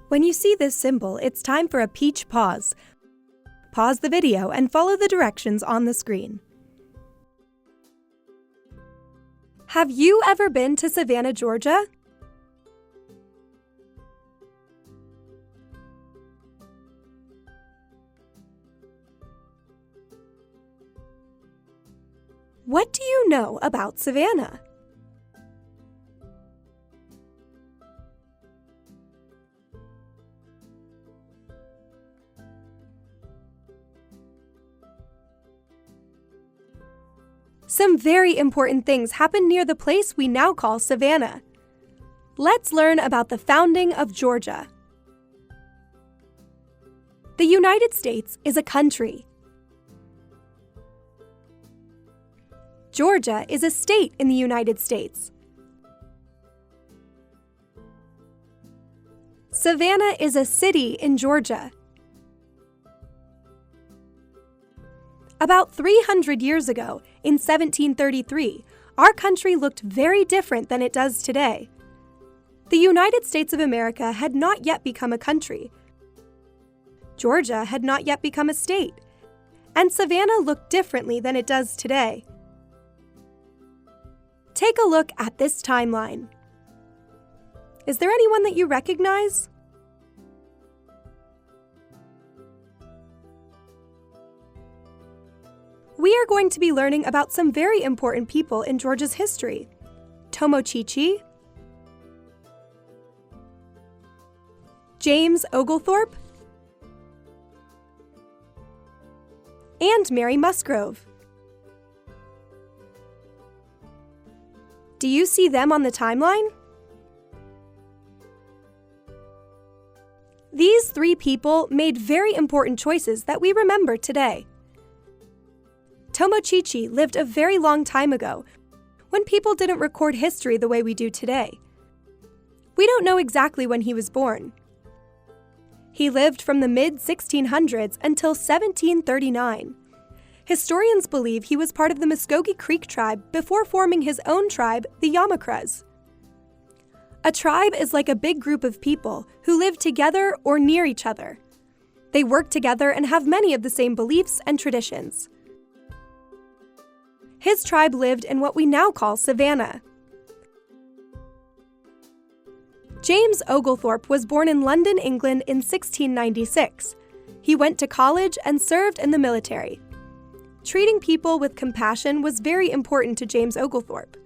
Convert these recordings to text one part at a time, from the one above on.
When you see this symbol, it's time for a peach pause. Pause the video and follow the directions on the screen. Have you ever been to Savannah, Georgia? What do you know about Savannah? Some very important things happen near the place we now call Savannah. Let's learn about the founding of Georgia. The United States is a country. Georgia is a state in the United States. Savannah is a city in Georgia. About 300 years ago, in 1733, our country looked very different than it does today. The United States of America had not yet become a country. Georgia had not yet become a state, and Savannah looked differently than it does today. Take a look at this timeline. Is there anyone that you recognize? We are going to be learning about some very important people in Georgia's history. Tomochichi, James Oglethorpe, and Mary Musgrove. Do you see them on the timeline? These three people made very important choices that we remember today. Tomochichi lived a very long time ago, when people didn't record history the way we do today. We don't know exactly when he was born. He lived from the mid-1600s until 1739. Historians believe he was part of the Muscogee Creek tribe before forming his own tribe, the Yamakras. A tribe is like a big group of people who live together or near each other. They work together and have many of the same beliefs and traditions. His tribe lived in what we now call Savannah. James Oglethorpe was born in London, England in 1696. He went to college and served in the military. Treating people with compassion was very important to James Oglethorpe.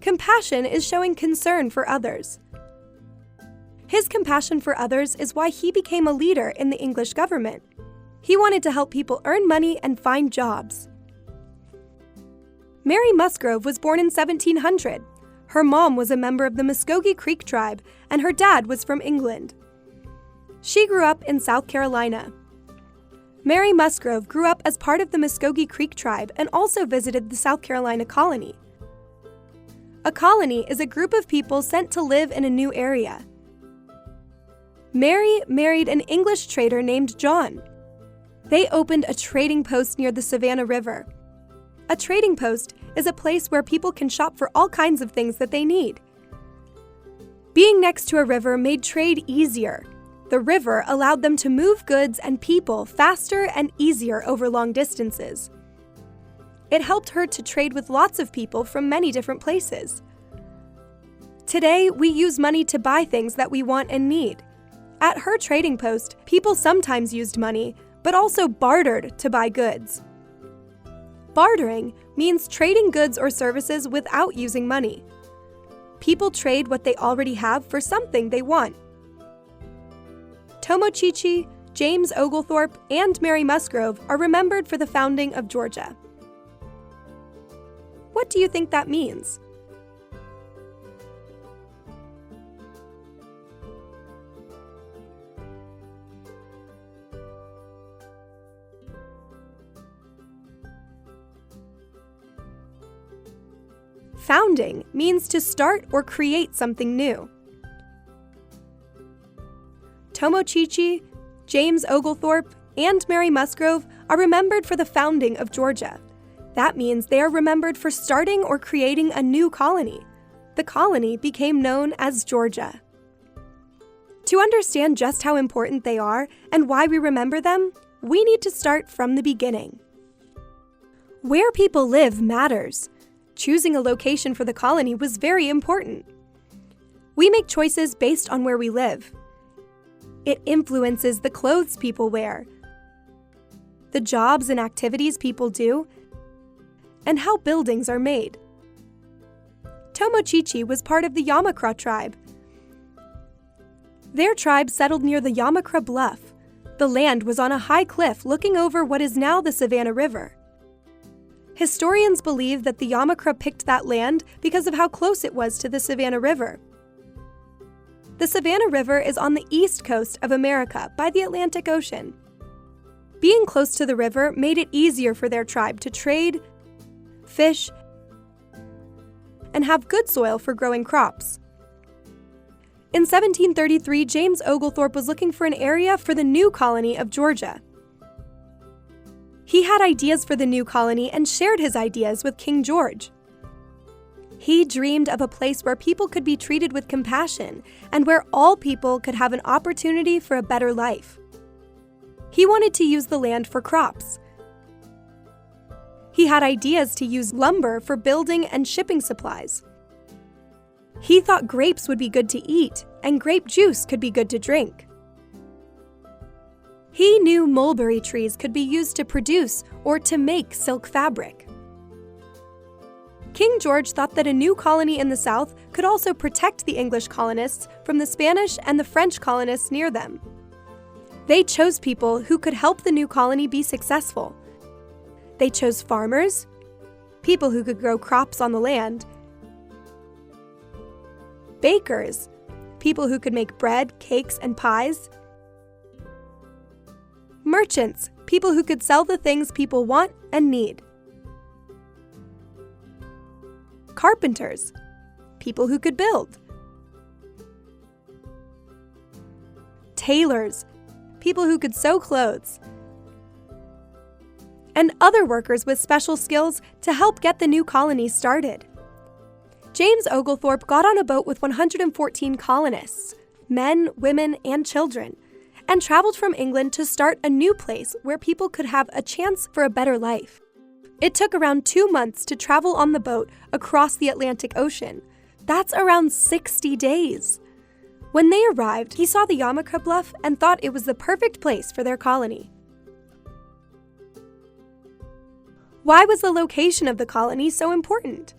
Compassion is showing concern for others. His compassion for others is why he became a leader in the English government. He wanted to help people earn money and find jobs. Mary Musgrove was born in 1700. Her mom was a member of the Muscogee Creek tribe, and her dad was from England. She grew up in South Carolina. Mary Musgrove grew up as part of the Muscogee Creek tribe and also visited the South Carolina colony. A colony is a group of people sent to live in a new area. Mary married an English trader named John. They opened a trading post near the Savannah River. A trading post is a place where people can shop for all kinds of things that they need. Being next to a river made trade easier. The river allowed them to move goods and people faster and easier over long distances. It helped her to trade with lots of people from many different places. Today, we use money to buy things that we want and need. At her trading post, people sometimes used money, but also bartered to buy goods. Bartering means trading goods or services without using money. People trade what they already have for something they want. Tomochichi, James Oglethorpe, and Mary Musgrove are remembered for the founding of Georgia. What do you think that means? Founding means to start or create something new. Tomochichi, James Oglethorpe, and Mary Musgrove are remembered for the founding of Georgia. That means they are remembered for starting or creating a new colony. The colony became known as Georgia. To understand just how important they are and why we remember them, we need to start from the beginning. Where people live matters. Choosing a location for the colony was very important. We make choices based on where we live. It influences the clothes people wear, the jobs and activities people do, and how buildings are made. Tomochichi was part of the Yamakra tribe. Their tribe settled near the Yamakra Bluff. The land was on a high cliff looking over what is now the Savannah River. Historians believe that the Yamakra picked that land because of how close it was to the Savannah River. The Savannah River is on the east coast of America by the Atlantic Ocean. Being close to the river made it easier for their tribe to trade, fish, and have good soil for growing crops. In 1733, James Oglethorpe was looking for an area for the new colony of Georgia. He had ideas for the new colony and shared his ideas with King George. He dreamed of a place where people could be treated with compassion and where all people could have an opportunity for a better life. He wanted to use the land for crops. He had ideas to use lumber for building and shipping supplies. He thought grapes would be good to eat and grape juice could be good to drink. He knew mulberry trees could be used to produce or to make silk fabric. King George thought that a new colony in the South could also protect the English colonists from the Spanish and the French colonists near them. They chose people who could help the new colony be successful. They chose farmers, people who could grow crops on the land, bakers, people who could make bread, cakes, and pies, merchants, people who could sell the things people want and need, carpenters, people who could build, tailors, people who could sew clothes, and other workers with special skills to help get the new colony started. James Oglethorpe got on a boat with 114 colonists, men, women, and children, and traveled from England to start a new place where people could have a chance for a better life. It took around 2 months to travel on the boat across the Atlantic Ocean. That's around 60 days. When they arrived, he saw the Yamakra Bluff and thought it was the perfect place for their colony. Why was the location of the colony so important?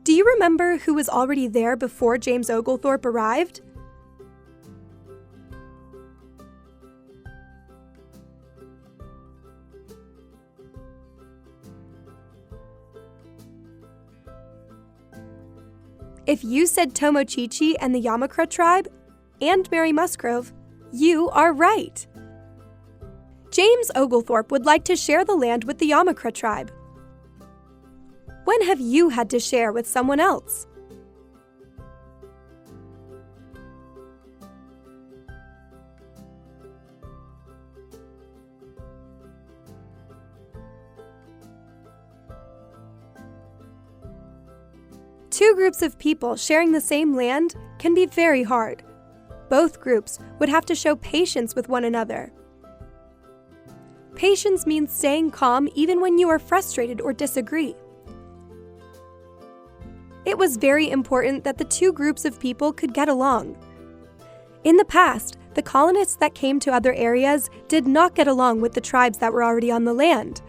Do you remember who was already there before James Oglethorpe arrived? If you said Tomochichi and the Yamakra tribe, and Mary Musgrove, you are right. James Oglethorpe would like to share the land with the Yamakra tribe. When have you had to share with someone else? Two groups of people sharing the same land can be very hard. Both groups would have to show patience with one another. Patience means staying calm even when you are frustrated or disagree. It was very important that the two groups of people could get along. In the past, the colonists that came to other areas did not get along with the tribes that were already on the land.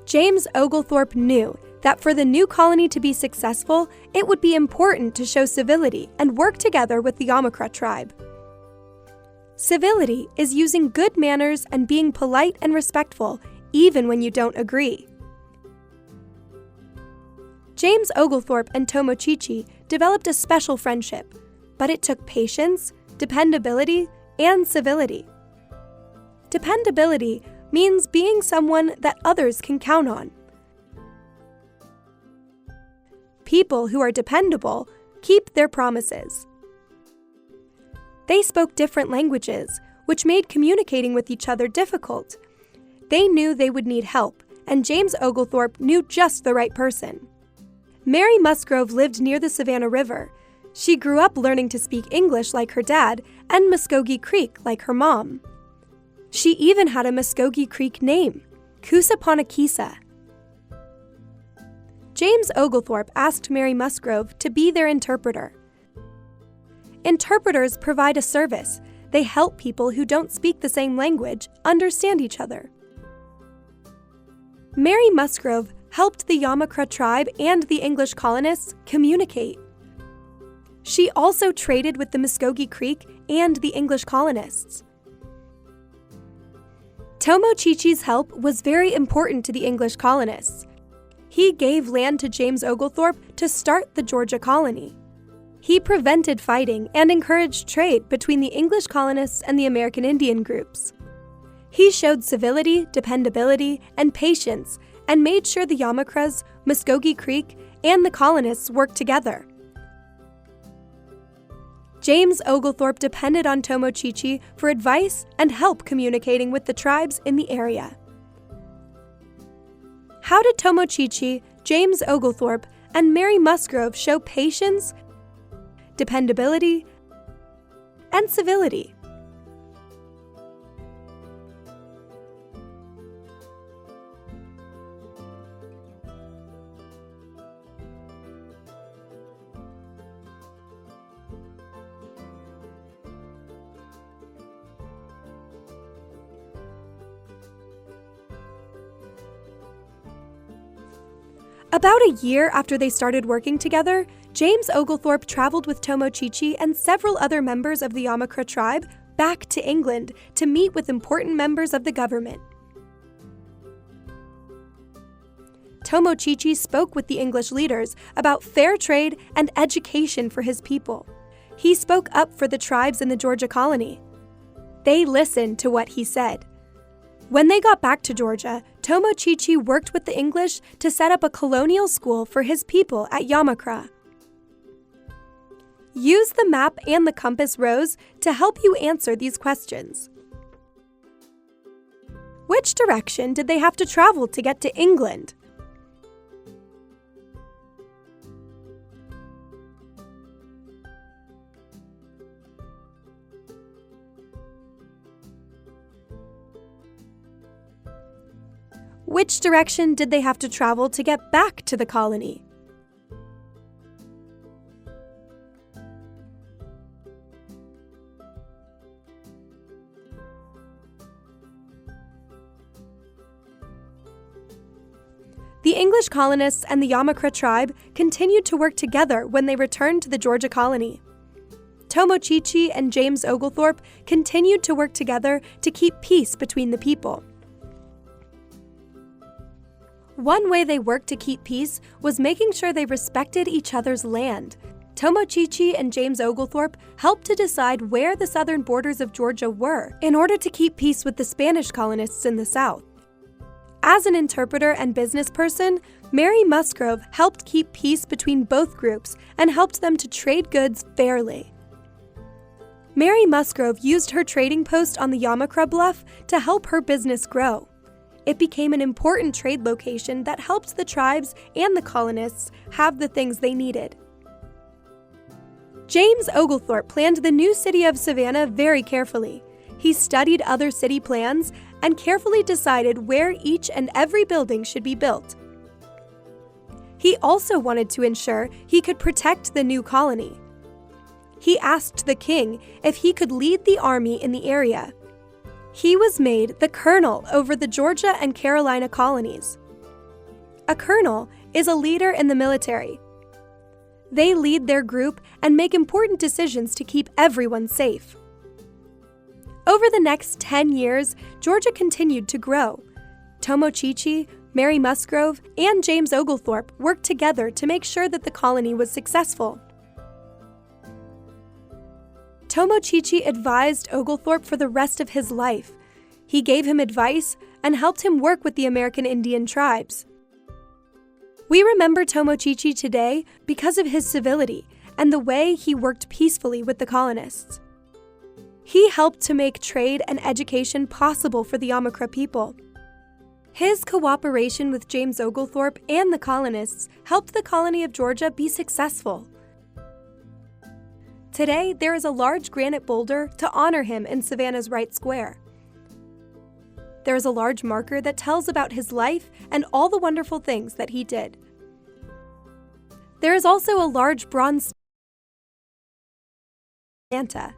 James Oglethorpe knew that for the new colony to be successful, it would be important to show civility and work together with the Yamakra tribe. Civility is using good manners and being polite and respectful, even when you don't agree. James Oglethorpe and Tomochichi developed a special friendship, but it took patience, dependability, and civility. Dependability means being someone that others can count on. People who are dependable keep their promises. They spoke different languages, which made communicating with each other difficult. They knew they would need help, and James Oglethorpe knew just the right person. Mary Musgrove lived near the Savannah River. She grew up learning to speak English like her dad and Muskogee Creek like her mom. She even had a Muskogee Creek name, Kusaponakisa. James Oglethorpe asked Mary Musgrove to be their interpreter. Interpreters provide a service. They help people who don't speak the same language understand each other. Mary Musgrove helped the Yamakra tribe and the English colonists communicate. She also traded with the Muskogee Creek and the English colonists. Tomochichi's help was very important to the English colonists. He gave land to James Oglethorpe to start the Georgia colony. He prevented fighting and encouraged trade between the English colonists and the American Indian groups. He showed civility, dependability, and patience, and made sure the Yamakras, Muskogee Creek, and the colonists worked together. James Oglethorpe depended on Tomochichi for advice and help communicating with the tribes in the area. How did Tomochichi, James Oglethorpe, and Mary Musgrove show patience, dependability, and civility? About a year after they started working together, James Oglethorpe traveled with Tomochichi and several other members of the Yamakra tribe back to England to meet with important members of the government. Tomochichi spoke with the English leaders about fair trade and education for his people. He spoke up for the tribes in the Georgia colony. They listened to what he said. When they got back to Georgia, Tomochichi worked with the English to set up a colonial school for his people at Yamakra. Use the map and the compass rose to help you answer these questions. Which direction did they have to travel to get to England? Which direction did they have to travel to get back to the colony? The English colonists and the Yamakra tribe continued to work together when they returned to the Georgia colony. Tomochichi and James Oglethorpe continued to work together to keep peace between the people. One way they worked to keep peace was making sure they respected each other's land. Tomochichi and James Oglethorpe helped to decide where the southern borders of Georgia were in order to keep peace with the Spanish colonists in the south. As an interpreter and business person, Mary Musgrove helped keep peace between both groups and helped them to trade goods fairly. Mary Musgrove used her trading post on the Yamakra Bluff to help her business grow. It became an important trade location that helped the tribes and the colonists have the things they needed. James Oglethorpe planned the new city of Savannah very carefully. He studied other city plans and carefully decided where each and every building should be built. He also wanted to ensure he could protect the new colony. He asked the king if he could lead the army in the area. He was made the colonel over the Georgia and Carolina colonies. A colonel is a leader in the military. They lead their group and make important decisions to keep everyone safe. Over the next 10 years, Georgia continued to grow. Tomochichi, Mary Musgrove, and James Oglethorpe worked together to make sure that the colony was successful. Tomochichi advised Oglethorpe for the rest of his life. He gave him advice and helped him work with the American Indian tribes. We remember Tomochichi today because of his civility and the way he worked peacefully with the colonists. He helped to make trade and education possible for the Yamakra people. His cooperation with James Oglethorpe and the colonists helped the colony of Georgia be successful. Today, there is a large granite boulder to honor him in Savannah's Wright Square. There is a large marker that tells about his life and all the wonderful things that he did. There is also a large bronze Santa.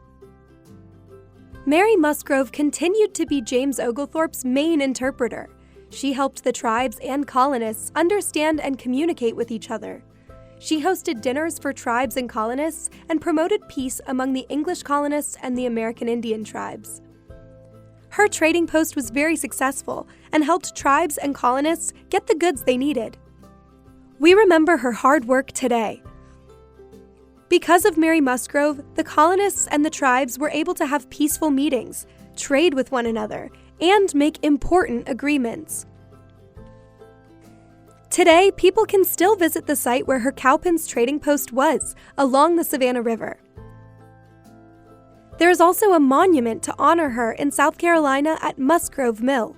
Mary Musgrove continued to be James Oglethorpe's main interpreter. She helped the tribes and colonists understand and communicate with each other. She hosted dinners for tribes and colonists and promoted peace among the English colonists and the American Indian tribes. Her trading post was very successful and helped tribes and colonists get the goods they needed. We remember her hard work today. Because of Mary Musgrove, the colonists and the tribes were able to have peaceful meetings, trade with one another, and make important agreements. Today, people can still visit the site where her Cowpens trading post was, along the Savannah River. There is also a monument to honor her in South Carolina at Musgrove Mill.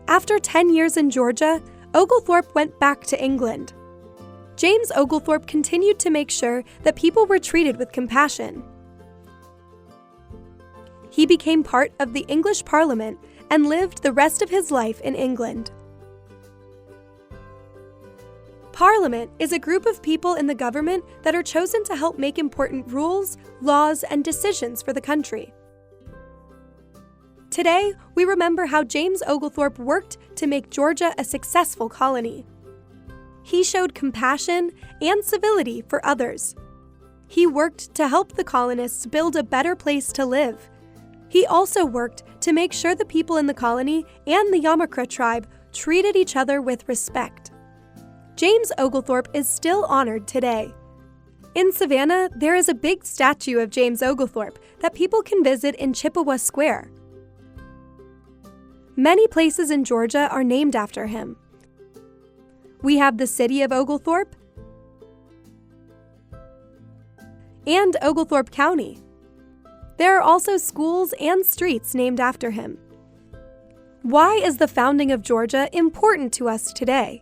After 10 years in Georgia, Oglethorpe went back to England. James Oglethorpe continued to make sure that people were treated with compassion. He became part of the English Parliament and lived the rest of his life in England. Parliament is a group of people in the government that are chosen to help make important rules, laws, and decisions for the country. Today, we remember how James Oglethorpe worked to make Georgia a successful colony. He showed compassion and civility for others. He worked to help the colonists build a better place to live. He also worked to make sure the people in the colony and the Yamakra tribe treated each other with respect. James Oglethorpe is still honored today. In Savannah, there is a big statue of James Oglethorpe that people can visit in Chippewa Square. Many places in Georgia are named after him. We have the city of Oglethorpe and Oglethorpe County. There are also schools and streets named after him. Why is the founding of Georgia important to us today?